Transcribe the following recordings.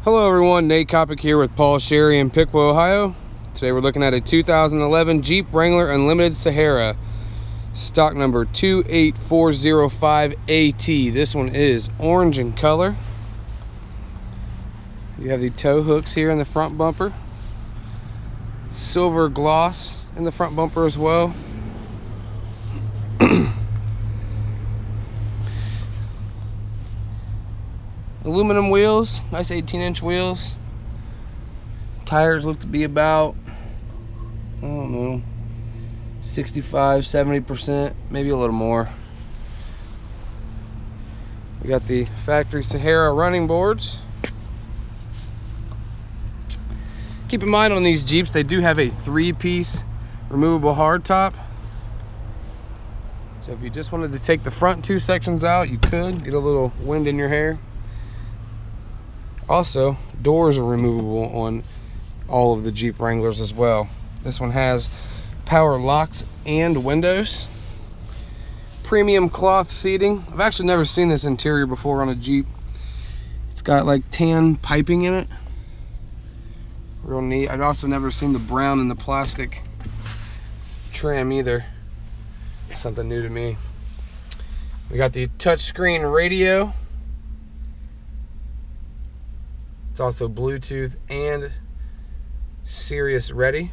Hello everyone, Nate Kopic here with Paul Sherry in Piqua, Ohio. Today we're looking at a 2011 Jeep Wrangler Unlimited Sahara, stock number 28405AT. This one is orange in color. You have the tow hooks here in the front bumper. Silver gloss in the front bumper as well. Aluminum wheels, nice 18-inch wheels. Tires look to be about, I don't know, 65-70%, maybe a little more. We got the factory Sahara running boards. Keep in mind on these Jeeps, they do have a 3-piece removable hardtop. So if you just wanted to take the front 2 sections out, you could get a little wind in your hair. Also, doors are removable on all of the Jeep Wranglers as well. This one has power locks and windows. Premium cloth seating. I've actually never seen this interior before on a Jeep. It's got like tan piping in it. Real neat. I've also never seen the brown in the plastic trim either. Something new to me. We got the touchscreen radio. It's also Bluetooth and Sirius ready.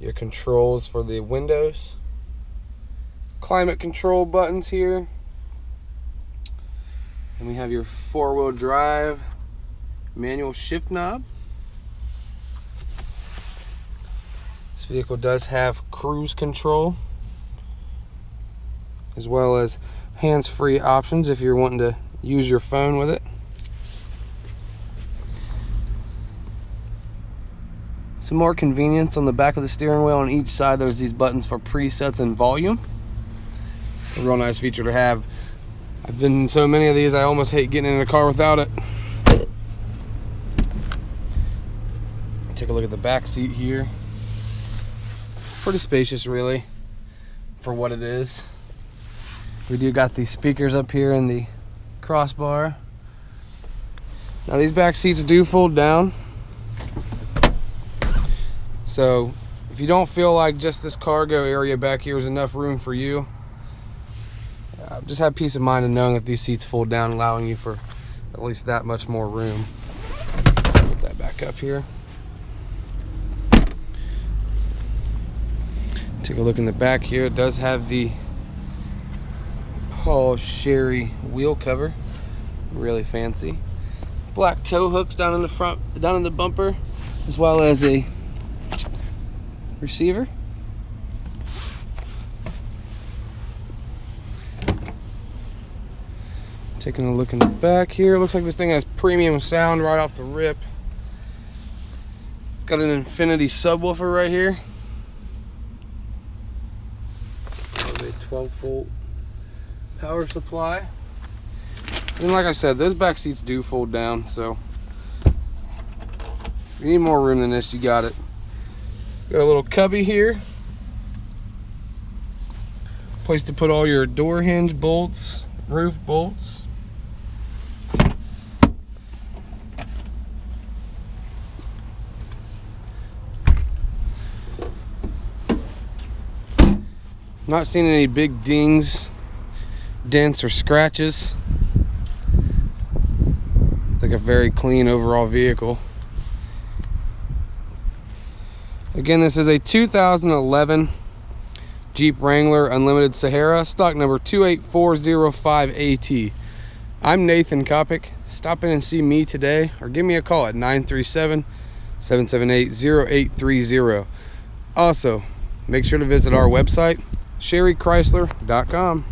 Your controls for the windows. Climate control buttons here. And we have your 4-wheel drive manual shift knob. This vehicle does have cruise control, as well as hands-free options if you're wanting to use your phone with it. Some more convenience on the back of the steering wheel. On each side there's these buttons for presets and volume. It's a real nice feature to have. I've been in so many of these I almost hate getting in a car without it. Take a look at the back seat here. Pretty spacious really for what it is. We do got these speakers up here in the crossbar. Now these back seats do fold down. So if you don't feel like just this cargo area back here is enough room for you, just have peace of mind in knowing that these seats fold down, allowing you for at least that much more room. Put that back up here. Take a look in the back here. It does have the Paul Sherry wheel cover, really fancy. Black tow hooks down in the front, down in the bumper, as well as a receiver. Taking a look in the back here, looks like this thing has premium sound right off the rip. Got an infinity subwoofer right here. A 12-volt power supply. And like I said, those back seats do fold down, so if you need more room than this, you got it. Got a little cubby here. Place to put all your door hinge bolts, roof bolts. Not seeing any big dings, dents, or scratches. It's like a very clean overall vehicle. Again, this is a 2011 Jeep Wrangler Unlimited Sahara, stock number 28405AT. I'm Nathan Kopic. Stop in and see me today, or give me a call at 937-778-0830. Also, make sure to visit our website, sherrychrysler.com.